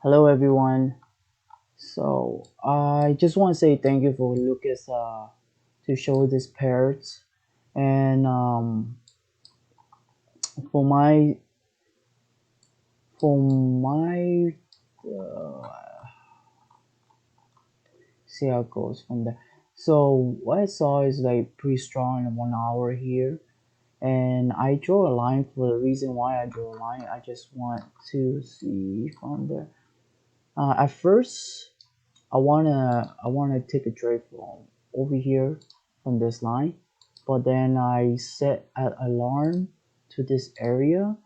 Hello everyone. So I just want to say thank you for Lucas to show this pairs and for my for my see how it goes from there. So what I saw is like pretty strong in 1 hour here, and I draw a line for the reason why I draw a line. I just want to see from there. At first I wanna take a trade from over here from this line, but then I set an alarm to this area,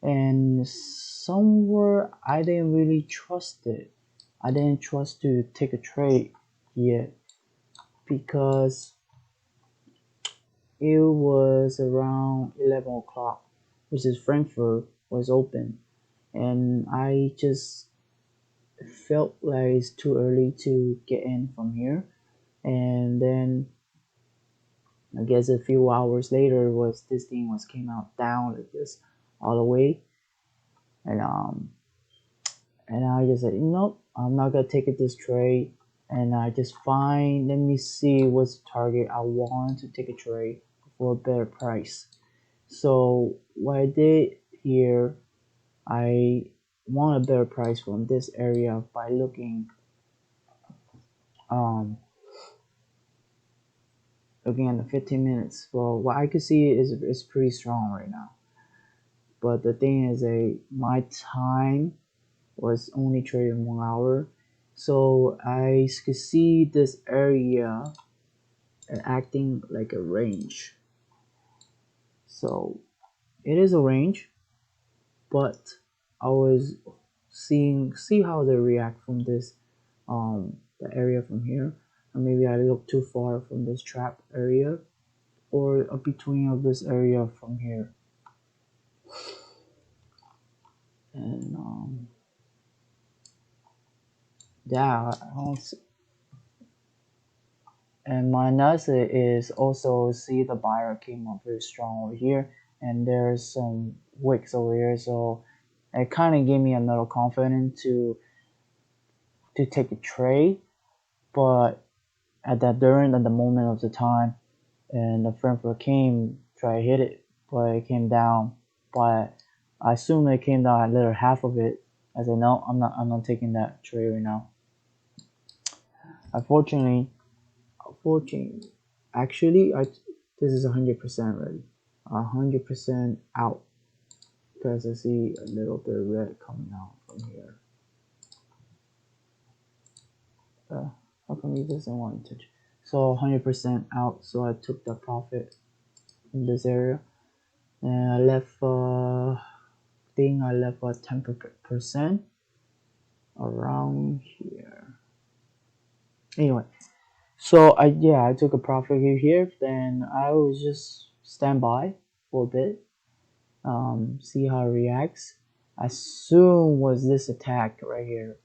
and somewhere I didn't really trust it. I didn't trust to take a trade yet because it was around 11 o'clock, which is Frankfurt was open, and I just felt like it's too early to get in from here. And then I guess a few hours later was this thing was came out down like this all the way, and I just said, nope, I'm not gonna take it this trade, and I just find let me see what's the target I want to take a trade for a better price. So what I did here, I want a better price from this area by um looking at the 15 minutes. Well, what I could see is pretty strong right now. But the thing is, my time was only trading 1 hour, so I could see this area acting like a range. So it is a range, but I was see how they react from this the area from here. And maybe I look too far from this trap area or a between of this area from here. And yeah, and my analysis is also see the buyer came up very strong over here, and there's some wicks over here, so it kind of gave me another confidence to take a trade. But at the moment of the time, and the Frankfurt came try to hit it, but it came down. But I assume it came down a little half of it. I said no, I'm not taking that trade right now. Unfortunately, unfortunately, actually, this is 100% ready, 100% out because I see a little bit of red coming out from here. How come he doesn't want to touch? So 100% out. So I took the profit in this area, and I left. Think I left 10% around here. Anyway, so I took a profit here. Then I was just stand by for a bit, see how it reacts. As soon was this attack right here.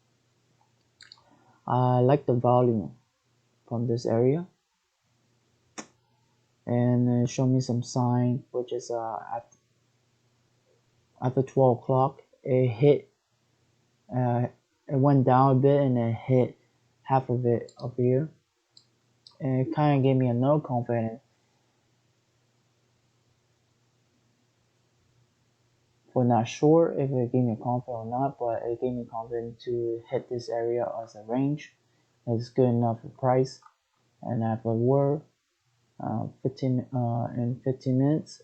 I like the volume from this area, and it showed me some sign, which is after 12 o'clock, it hit, it went down a bit and it hit half of it up here, and it kind of gave me another confidence. For not sure if it gave me confidence or not, but it gave me confidence to hit this area as a range. It's good enough for price, and if it were 15 minutes,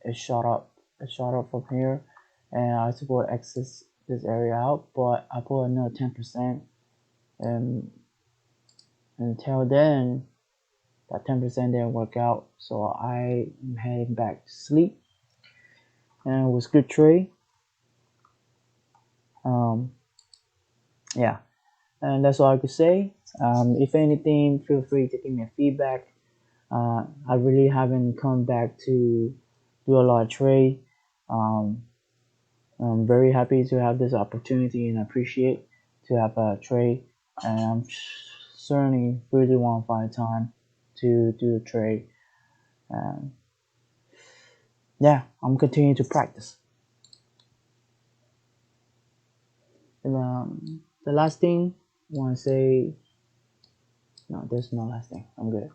it shot up. It shot up from here, and I was supposed to exit this area out, but I put another 10%, and until then, that 10% didn't work out. So I am heading back to sleep, and it was good trade. Yeah, and that's all I could say. If anything, feel free to give me a feedback. I really haven't come back to do a lot of trade. Um, I'm very happy to have this opportunity and appreciate to have a trade. And I'm certainly really want to find time to do a trade. Um, yeah, I'm continuing to practice. And the last thing I want to say, no, there's no last thing. I'm good.